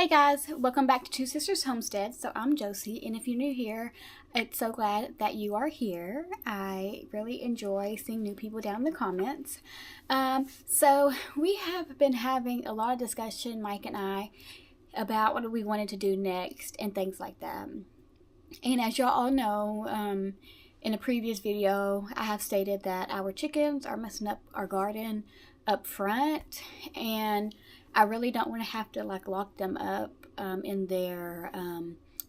Hey guys, welcome back to Two Sisters Homestead. So I'm Josie, and if you're new here, it's so glad that you are here. I really enjoy seeing new people down in the comments. So we have been having a lot of discussion, Mike and I, about what we wanted to do next and things like that. And as y'all all know, in a previous video, I have stated that our chickens are messing up our garden up front, and I really don't want to have to lock them up in their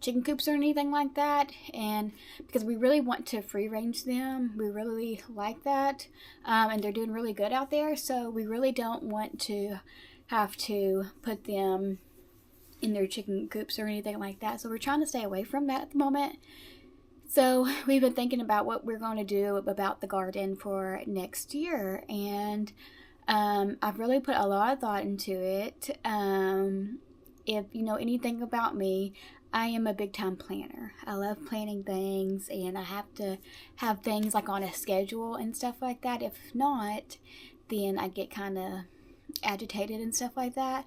chicken coops or anything like that, and because we really want to free range them, we really like that, and they're doing really good out there, so we really don't want to have to put them in their chicken coops or anything like that, so we're trying to stay away from that at the moment. So we've been thinking about what we're going to do about the garden for next year, and I've really put a lot of thought into it. If you know anything about me, I am a big time planner. I love planning things, and I have to have things like on a schedule and stuff like that. If not, then I get kind of agitated and stuff like that.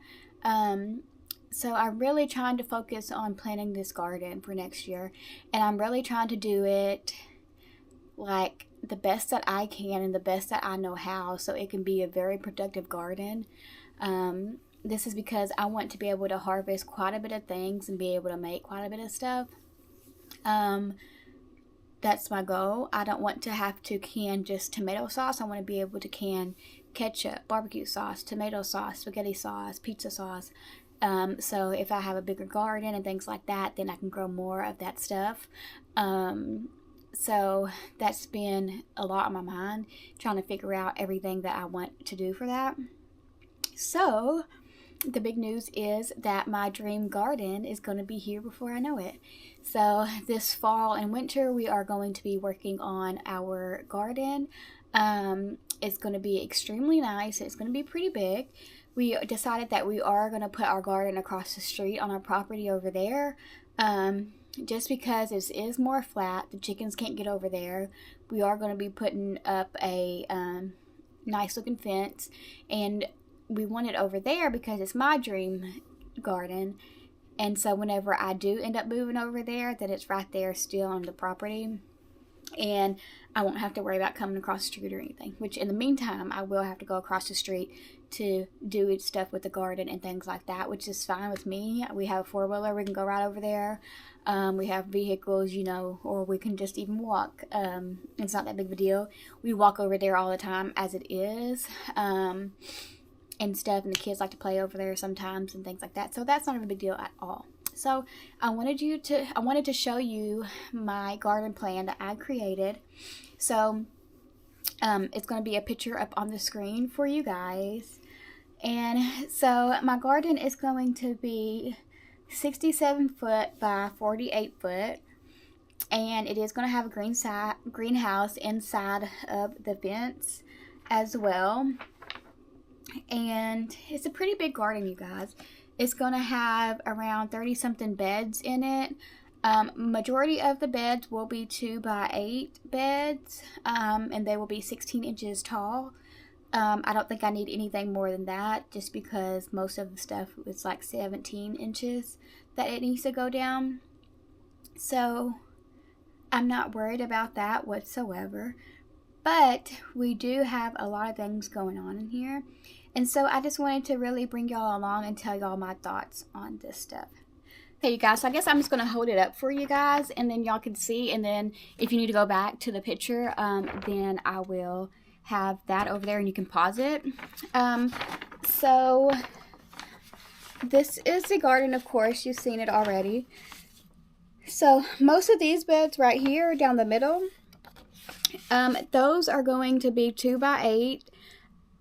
So I'm really trying to focus on planning this garden for next year, and I'm really trying to do it like the best that I can and the best that I know how, so it can be a very productive garden. This is because I want to be able to harvest quite a bit of things and be able to make quite a bit of stuff. That's my goal. I don't want to have to can just tomato sauce. I want to be able to can ketchup, barbecue sauce, tomato sauce, spaghetti sauce, pizza sauce. So if I have a bigger garden and things like that, then I can grow more of that stuff. So that's been a lot on my mind, trying to figure out everything that I want to do for that. So the big news is that my dream garden is going to be here before I know it. So this fall and winter, we are going to be working on our garden. It's going to be extremely nice. It's going to be pretty big. We decided that we are going to put our garden across the street on our property over there. Just because it is more flat, the chickens can't get over there. We are going to be putting up a nice looking fence, and we want it over there because it's my dream garden, and so whenever I do end up moving over there, that it's right there still on the property, and I won't have to worry about coming across the street or anything, which in the meantime I will have to go across the street to do stuff with the garden and things like that, which is fine with me. We have a four-wheeler, we can go right over there. We have vehicles, or we can just even walk. It's not that big of a deal. We walk over there all the time as it is, and stuff, and the kids like to play over there sometimes and things like that, so that's not a big deal at all. So I wanted to show you my garden plan that I created. So it's going to be a picture up on the screen for you guys. And so my garden is going to be 67 foot by 48 foot. And it is going to have a greenhouse inside of the fence as well. And it's a pretty big garden, you guys. It's going to have around 30-something beds in it. Majority of the beds will be 2 by 8 beds, and they will be 16 inches tall. I don't think I need anything more than that, just because most of the stuff is like 17 inches that it needs to go down. So I'm not worried about that whatsoever. But we do have a lot of things going on in here. And so I just wanted to really bring y'all along and tell y'all my thoughts on this stuff. Okay, you guys, so I guess I'm just going to hold it up for you guys, and then y'all can see. And then if you need to go back to the picture, then I will have that over there and you can pause it. So this is the garden, of course. You've seen it already. So most of these beds right here down the middle, those are going to be 2 by 8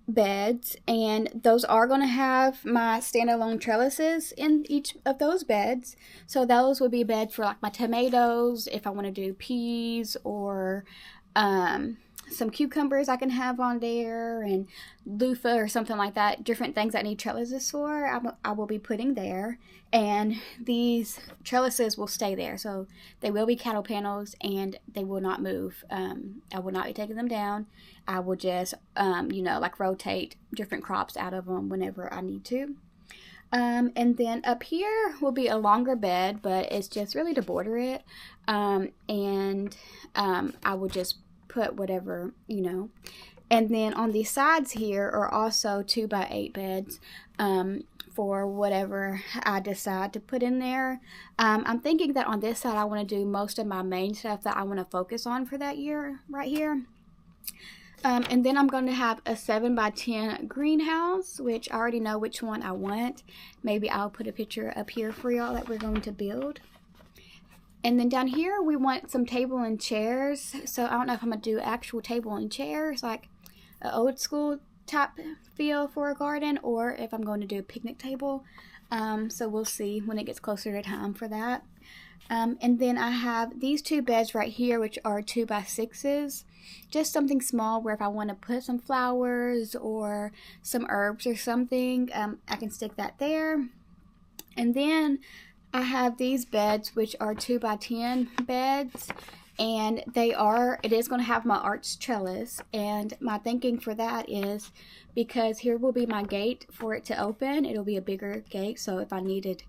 beds, and those are going to have my standalone trellises in each of those beds. So those would be a bed for like my tomatoes, if I want to do peas, or some cucumbers I can have on there, and loofah or something like that. Different things I need trellises for, I will be putting there. And these trellises will stay there, so they will be cattle panels and they will not move. I will not be taking them down. I will just rotate different crops out of them whenever I need to. And then up here will be a longer bed, but it's just really to border it. And I will just put whatever, you know. And then on the sides here are also 2x8 beds for whatever I decide to put in there. I'm thinking that on this side I want to do most of my main stuff that I want to focus on for that year right here. And then I'm going to have a 7x10 greenhouse, which I already know which one I want. Maybe I'll put a picture up here for y'all that we're going to build. And then down here we want some table and chairs. So I don't know if I'm going to do actual table and chairs, like an old school type feel for a garden, or if I'm going to do a picnic table. So we'll see when it gets closer to time for that. And then I have these two beds right here, which are 2x6s. Just something small where if I want to put some flowers or some herbs or something, I can stick that there. And then I have these beds, which are 2x10 beds. And it is going to have my arched trellis. And my thinking for that is because here will be my gate for it to open. It'll be a bigger gate. So if I needed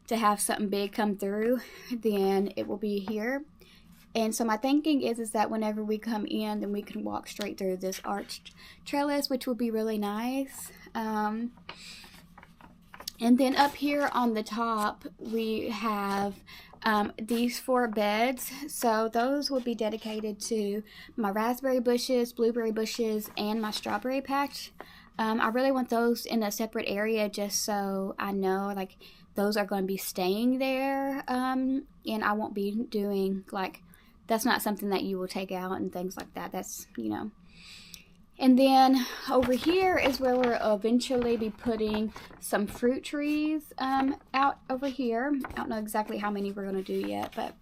to have something big come through, then it will be here. And so my thinking is that whenever we come in, then we can walk straight through this arched trellis, which will be really nice. And then up here on the top, we have these 4 beds. So those will be dedicated to my raspberry bushes, blueberry bushes, and my strawberry patch. I really want those in a separate area just so I know, like, those are going to be staying there. And I won't be doing, like, that's not something that you will take out and things like that. That's, you know. And then over here is where we'll eventually be putting some fruit trees out over here. I don't know exactly how many we're going to do yet, but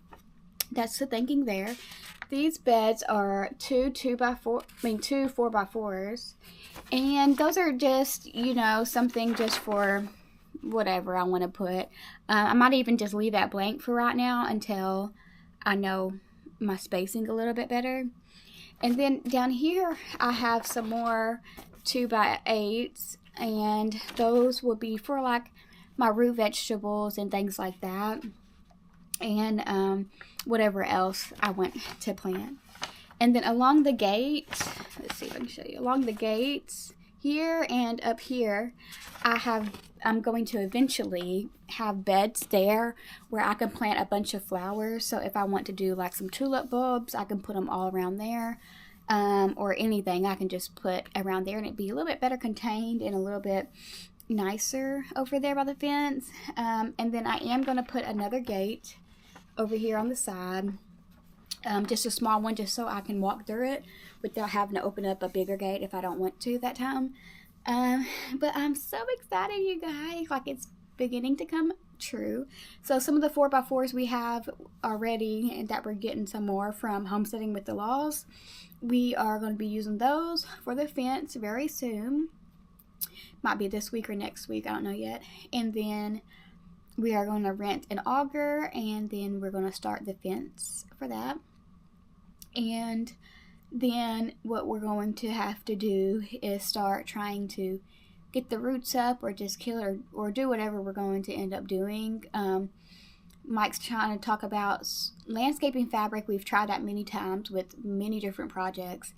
that's the thinking there. These beds are two 4x4s. And those are just, you know, something just for whatever I want to put. I might even just leave that blank for right now until I know my spacing a little bit better. And then down here I have some more 2x8s, and those will be for like my root vegetables and things like that, and whatever else I want to plant. And then along the gate, let's see if I can show you, along the gates here and up here, I'm going to eventually have beds there where I can plant a bunch of flowers. So if I want to do like some tulip bulbs, I can put them all around there, or anything I can just put around there, and it'd be a little bit better contained and a little bit nicer over there by the fence. And then I am going to put another gate over here on the side, just a small one, just so I can walk through it without having to open up a bigger gate if I don't want to that time. But I'm so excited, you guys. Like, it's beginning to come true. So some of the 4x4s we have already, and that we're getting some more from Homesteading with the Laws, we are going to be using those for the fence very soon. Might be this week or next week, I don't know yet. And then we are going to rent an auger, and then we're going to start the fence for that. And then what we're going to have to do is start trying to get the roots up, or just kill or do whatever we're going to end up doing. Mike's trying to talk about landscaping fabric. We've tried that many times with many different projects,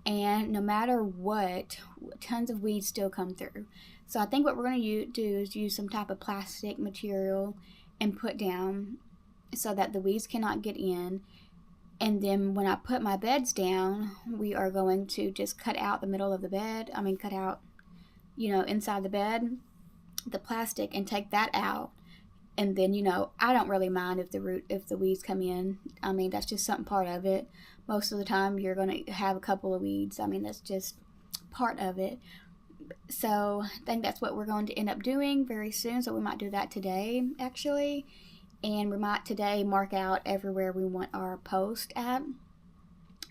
and no matter what, tons of weeds still come through. So I think what we're going to do is use some type of plastic material and put down so that the weeds cannot get in. And then when I put my beds down, we are going to just cut out the middle of the bed. Cut out, inside the bed, the plastic, and take that out. And then, I don't really mind if the weeds come in. That's just something part of it. Most of the time you're going to have a couple of weeds. That's just part of it. So I think that's what we're going to end up doing very soon. So we might do that today, actually. And we might today mark out everywhere we want our post at.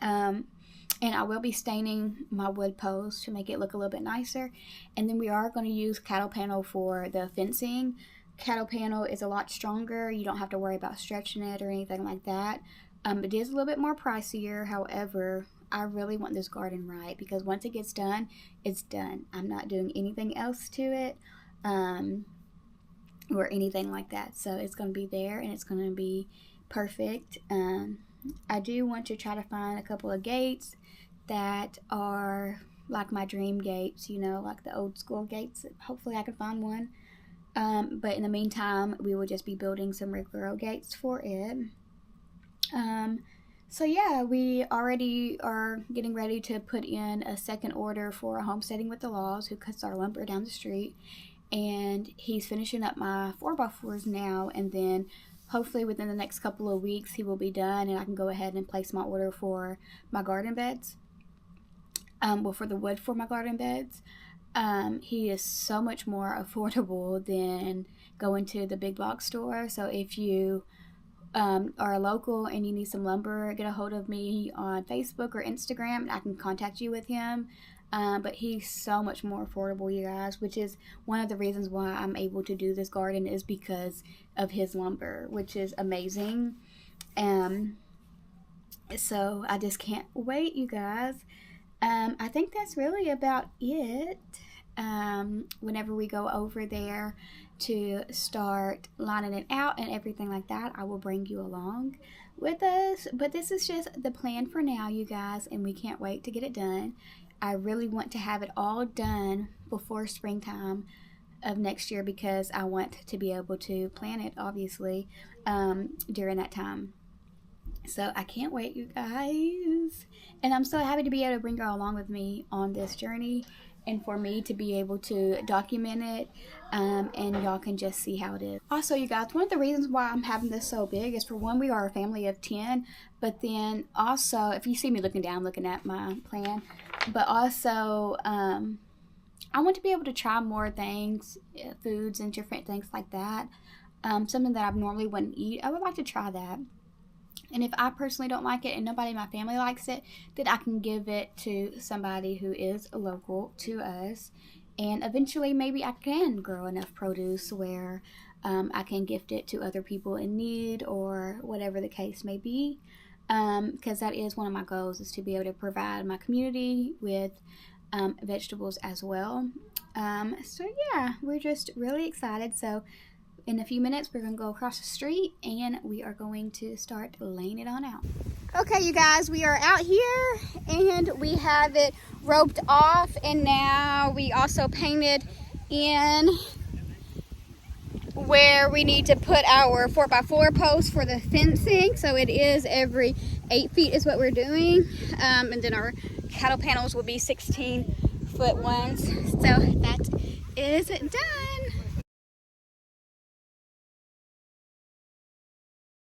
And I will be staining my wood post to make it look a little bit nicer. And then we are going to use cattle panel for the fencing. Cattle panel is a lot stronger. You don't have to worry about stretching it or anything like that. It is a little bit more pricier. However, I really want this garden right, because once it gets done, it's done. I'm not doing anything else to it. or anything like that. So it's going to be there and it's going to be perfect. I do want to try to find a couple of gates that are like my dream gates, you know, like the old school gates. Hopefully I can find one. But in the meantime, we will just be building some regular gates for it. So yeah, we already are getting ready to put in a second order for a Homesteading with the Laws, who cuts our lumber down the street. And he's finishing up my 4x4s now, and then hopefully within the next couple of weeks he will be done and I can go ahead and place my order for my garden beds. Well, for the wood for my garden beds. He is so much more affordable than going to the big box store. So if you are local and you need some lumber, get a hold of me on Facebook or Instagram and I can contact you with him. But he's so much more affordable, you guys, which is one of the reasons why I'm able to do this garden, is because of his lumber, which is amazing. So I just can't wait, you guys. I think that's really about it. Whenever we go over there to start lining it out and everything like that, I will bring you along with us. But this is just the plan for now, you guys, and we can't wait to get it done. I really want to have it all done before springtime of next year, because I want to be able to plant it, obviously, during that time. So I can't wait, you guys. And I'm so happy to be able to bring y'all along with me on this journey, and for me to be able to document it, and y'all can just see how it is. Also, you guys, one of the reasons why I'm having this so big is, for one, we are a family of 10, but then also, if you see me looking down, looking at my plan, but also, I want to be able to try more things, foods and different things like that. Something that I normally wouldn't eat, I would like to try that. And if I personally don't like it and nobody in my family likes it, then I can give it to somebody who is local to us. And eventually maybe I can grow enough produce where I can gift it to other people in need, or whatever the case may be. Because that is one of my goals, is to be able to provide my community with vegetables as well. So yeah, we're just really excited. So in a few minutes, we're going to go across the street and we are going to start laying it on out. Okay, you guys, we are out here and we have it roped off, and now we also painted in where we need to put our 4x4 posts for the fencing. So it is every 8 feet is what we're doing. And then our cattle panels will be 16-foot ones. So that is done.